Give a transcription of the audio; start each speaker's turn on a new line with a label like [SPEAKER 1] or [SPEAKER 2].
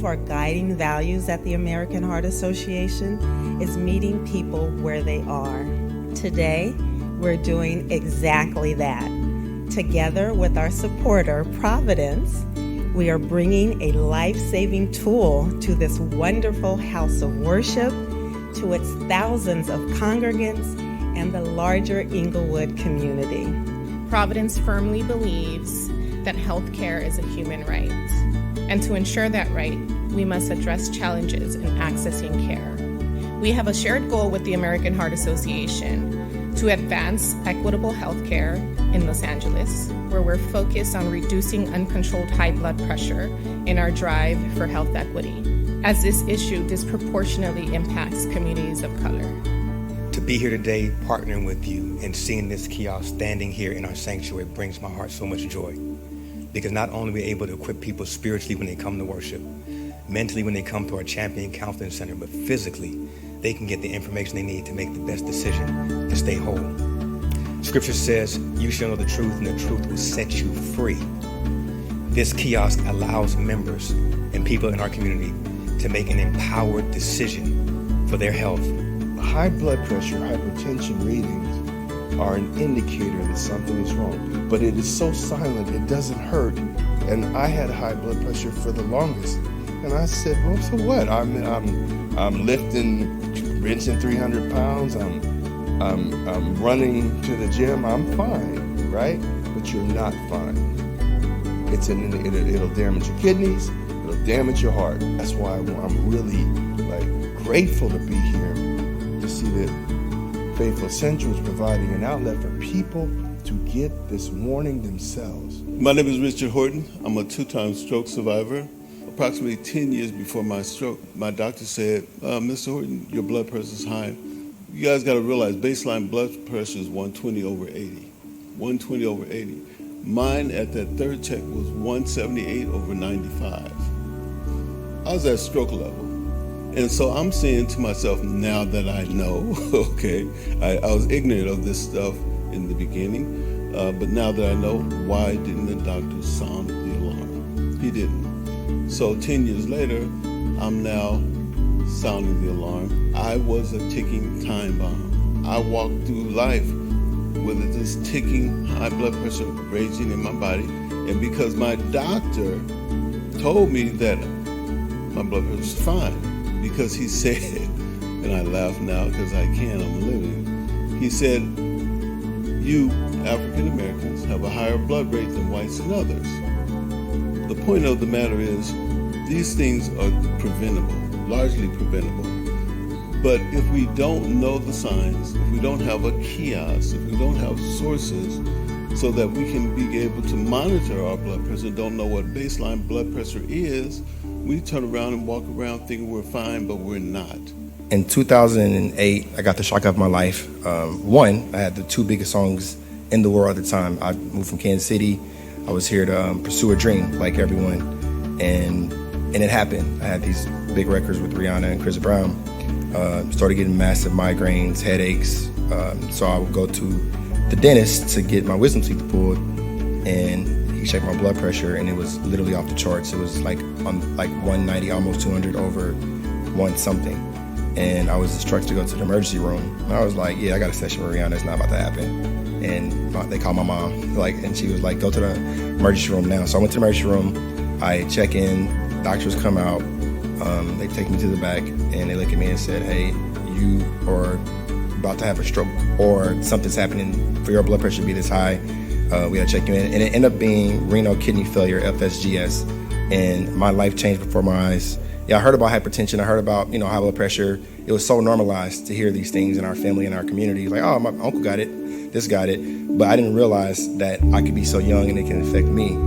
[SPEAKER 1] our guiding values at the American Heart Association is meeting people where they are. Today, we're doing exactly that. Together with our supporter, Providence, we are bringing a life-saving tool to this wonderful house of worship, to its thousands of congregants, and the larger Inglewood community.
[SPEAKER 2] Providence firmly believes that health care is a human right. And to ensure that right, we must address challenges in accessing care. We have a shared goal with the American Heart Association to advance equitable health care in Los Angeles, where we're focused on reducing uncontrolled high blood pressure in our drive for health equity, as this issue disproportionately impacts communities of color.
[SPEAKER 3] To be here today, partnering with you and seeing this kiosk standing here in our sanctuary brings my heart so much joy. Because not only are we able to equip people spiritually when they come to worship, mentally when they come to our Champion Counseling Center, but physically, they can get the information they need to make the best decision to stay whole. Scripture says, you shall know the truth and the truth will set you free. This kiosk allows members and people in our community to make an empowered decision for their health.
[SPEAKER 4] High blood pressure, hypertension readings are an indicator that something is wrong, but it is so silent, it doesn't hurt. And I had high blood pressure for the longest, and I said, well, so what? I'm lifting, benching 300 pounds. I'm running to the gym. I'm fine, right? But you're not fine. It'll damage your kidneys. It'll damage your heart. That's why I'm really grateful to be here to see that Faithful Essentials is providing an outlet for people to get this warning themselves.
[SPEAKER 5] My name is Richard Horton. I'm a 2-time stroke survivor. Approximately 10 years before my stroke, my doctor said, Mr. Horton, your blood pressure is high. You guys got to realize baseline blood pressure is 120 over 80. 120 over 80. Mine at that third check was 178 over 95. I was at stroke level. And so I'm saying to myself, now that I know, okay, I was ignorant of this stuff in the beginning, but now that I know, why didn't the doctor sound the alarm? He didn't. So 10 years later, I'm now sounding the alarm. I was a ticking time bomb. I walked through life with this ticking high blood pressure raging in my body. And because my doctor told me that my blood pressure was fine, because he said, and I laugh now because I can, I'm living. He said, you African Americans have a higher blood rate than whites and others. The point of the matter is, these things are preventable, largely preventable. But if we don't know the signs, if we don't have a kiosk, if we don't have sources so that we can be able to monitor our blood pressure, don't know what baseline blood pressure is, we turn around and walk around thinking we're fine, but we're not.
[SPEAKER 6] In 2008, I got the shock of my life. One, I had the 2 biggest songs in the world at the time. I moved from Kansas City. I was here to pursue a dream like everyone, and it happened. I had these big records with Rihanna and Chris Brown. Started getting massive migraines, headaches, so I would go to the dentist to get my wisdom teeth pulled, and he checked my blood pressure, and it was literally off the charts. It was like 190, almost 200 over 1 something, and I was instructed to go to the emergency room. And I was like, yeah, I got a session with Rihanna, it's not about to happen. And they called my mom, and she was like, go to the emergency room now. So I went to the emergency room, I check in, doctors come out, they take me to the back, and they look at me and said, hey, you are about to have a stroke, or something's happening for your blood pressure to be this high. We gotta check you in. And it ended up being renal kidney failure, FSGS, and my life changed before my eyes. Yeah, I heard about hypertension, I heard about, high blood pressure. It was so normalized to hear these things in our family and our community. Like, oh, my uncle got it, this got it. But I didn't realize that I could be so young and it can affect me.